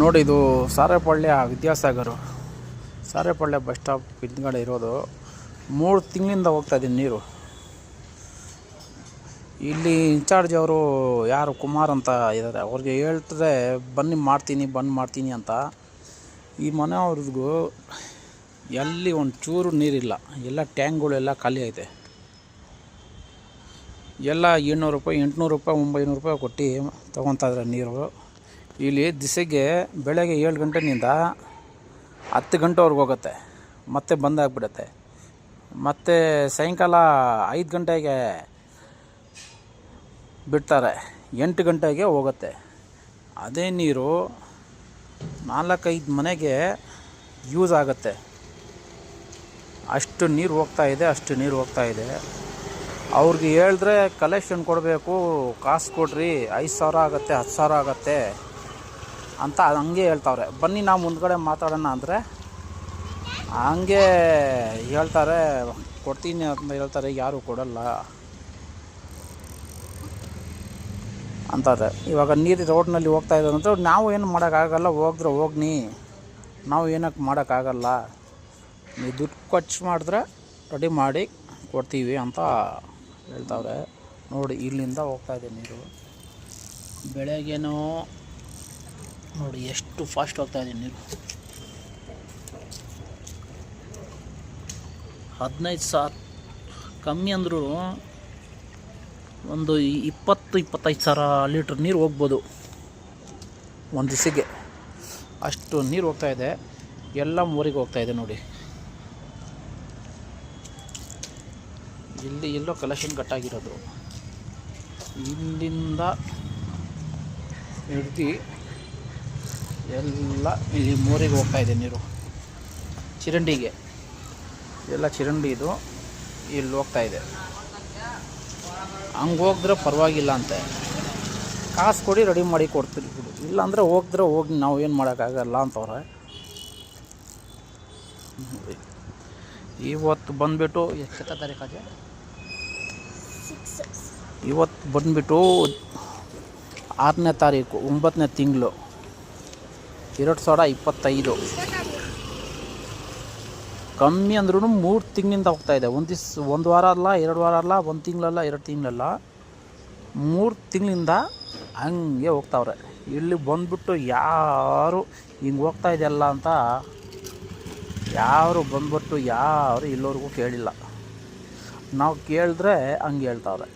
ನೋಡಿ, ಇದು ಸಾರೇಪಳ್ಳಿಯ Vidyasagar ಸಾರೇಪಳ್ಳಿ bus stop ಹಿಂದ್ಗಡೆ ಇರೋದು. 3 ತಿಂಗಳಿಂದ ಹೋಗ್ತಾ ಇದ್ದೀನಿ ನೀರು. ಇಲ್ಲಿ ಇನ್ಚಾರ್ಜ್ ಅವರು ಯಾರು ಕುಮಾರ್ ಅಂತ ಇದ್ದಾರೆ, ಅವ್ರಿಗೆ ಹೇಳ್ತಾರೆ ಬನ್ನಿ ಮಾಡ್ತೀನಿ ಅಂತ. ಈ ಮನೆಯವ್ರಿಗೂ ಎಲ್ಲಿ ಒಂದು ಚೂರು ನೀರಿಲ್ಲ, ಎಲ್ಲ ಟ್ಯಾಂಕ್ಗಳೆಲ್ಲ ಖಾಲಿ ಐತೆ. ಎಲ್ಲ 700 ರೂಪಾಯಿ 800 ರೂಪಾಯಿ 900 ರೂಪಾಯಿ ಕೊಟ್ಟು ತೊಗೊತಾಯಿದ್ರೆ ನೀರು. ಇಲ್ಲಿ ದಿಸೆಗೆ ಬೆಳಗ್ಗೆ 7 ಗಂಟೆನಿಂದ 10 ಗಂಟೆವರೆಗೆ ಹೋಗುತ್ತೆ, ಮತ್ತೆ ಬಂದಾಗ್ಬಿಡುತ್ತೆ. ಮತ್ತು ಸಾಯಂಕಾಲ 5 ಗಂಟೆಗೆ ಬಿಡ್ತಾರೆ, 8 ಗಂಟೆಗೆ ಹೋಗುತ್ತೆ. ಅದೇ ನೀರು 4-5 ಮನೆಗೆ ಯೂಸ್ ಆಗುತ್ತೆ. ಅಷ್ಟು ನೀರು ಹೋಗ್ತಾ ಇದೆ. ಅವ್ರಿಗೆ ಹೇಳಿದ್ರೆ ಕಲೆಕ್ಷನ್ ಕೊಡಬೇಕು, ಕಾಸು ಕೊಡ್ರಿ, 5,000 ಆಗುತ್ತೆ 10,000 ಆಗುತ್ತೆ ಅಂತ ಹಂಗೆ ಹೇಳ್ತಾವ್ರೆ. ಬನ್ನಿ ನಾವು ಮುಂದ್ಗಡೆ ಮಾತಾಡೋಣ ಅಂದರೆ ಹಂಗೆ ಹೇಳ್ತಾರೆ, ಕೊಡ್ತೀನಿ ಅಂತ ಹೇಳ್ತಾರೆ, ಯಾರೂ ಕೊಡಲ್ಲ ಅಂತಾರೆ. ಇವಾಗ ನೀರು ರೋಡ್ನಲ್ಲಿ ಹೋಗ್ತಾ ಇದ್ದಾರೆ ಅಂದರೆ ನಾವು ಏನು ಮಾಡೋಕ್ಕಾಗಲ್ಲ, ಹೋಗಿದ್ರೆ ಹೋಗ್ನಿ, ನಾವು ಏನಕ್ಕೆ ಮಾಡೋಕ್ಕಾಗಲ್ಲ, ನೀವು ದುಡ್ಡು ಖರ್ಚು ಮಾಡಿದ್ರೆ ರೆಡಿ ಮಾಡಿ ಕೊಡ್ತೀವಿ ಅಂತ ಹೇಳ್ತಾವ್ರೆ. ನೋಡಿ, ಇಲ್ಲಿಂದ ಹೋಗ್ತಾ ಇದೆ ನೀರು. ಬೆಳಗ್ಗೆನೋ ನೋಡಿ ಎಷ್ಟು ಫಾಸ್ಟ್ ಹೋಗ್ತಾ ಇದೆ ನೀರು. 15,000 ಕಮ್ಮಿ ಅಂದರೂ ಒಂದು 20-25,000 ಲೀಟ್ರ್ ನೀರು ಹೋಗ್ಬೋದು ಒಂದು ದಿವಸಕ್ಕೆ. ಅಷ್ಟು ನೀರು ಹೋಗ್ತಾ ಇದೆ. ಎಲ್ಲ ಮೋರಿಗೆ ಹೋಗ್ತಾ ಇದೆ ನೋಡಿ. ಇಲ್ಲಿ ಎಲ್ಲೋ ಕಲೆಕ್ಷನ್ ಕಟ್ಟಾಗಿರೋದು, ಇಲ್ಲಿಂದ ಹಿಡ್ದು ಎಲ್ಲ ಇಲ್ಲಿ ಮೋರಿಗೆ ಹೋಗ್ತಾ ಇದೆ ನೀರು. ಚರಂಡಿಗೆ ಎಲ್ಲ ಚರಂಡಿ ಇದು ಇಲ್ಲಿ ಹೋಗ್ತಾ ಇದೆ. ಹಂಗೆ ಹೋಗಿದ್ರೆ ಪರವಾಗಿಲ್ಲ ಅಂತೆ, ಕಾಸು ಕೊಡಿ ರೆಡಿ ಮಾಡಿ ಕೊಡ್ತೀರಿ ಬಿಡು, ಇಲ್ಲಾಂದರೆ ಹೋಗಿದ್ರೆ ಹೋಗಿ ನಾವು ಏನು ಮಾಡೋಕ್ಕಾಗಲ್ಲ ಅಂತವ್ರೆ. ಇವತ್ತು ಬಂದುಬಿಟ್ಟು ಎಷ್ಟು ತಾರೀಕಾಜೆ, ಇವತ್ತು ಬಂದುಬಿಟ್ಟು 6ನೇ ತಾರೀಕು 9ನೇ ತಿಂಗಳು 2025. ಕಮ್ಮಿ ಅಂದ್ರೂ 3 ತಿಂಗಳಿಂದ ಹೋಗ್ತಾ ಇದೆ. ಒಂದು ವಾರ ಅಲ್ಲ, 2 ವಾರ ಅಲ್ಲ, 1 ತಿಂಗಳಲ್ಲ, 2 ತಿಂಗಳಲ್ಲ, 3 ತಿಂಗಳಿಂದ ಹಂಗೆ ಹೋಗ್ತಾವ್ರೆ. ಇಲ್ಲಿ ಬಂದ್ಬಿಟ್ಟು ಯಾರು ಹಿಂಗೆ ಹೋಗ್ತಾ ಇದೆಯಲ್ಲ ಅಂತ ಯಾರು ಇಲ್ಲೋರ್ಗೂ ಕೇಳಿಲ್ಲ. ನಾವು ಕೇಳಿದ್ರೆ ಹಂಗೆ ಹೇಳ್ತಾವ್ರೆ.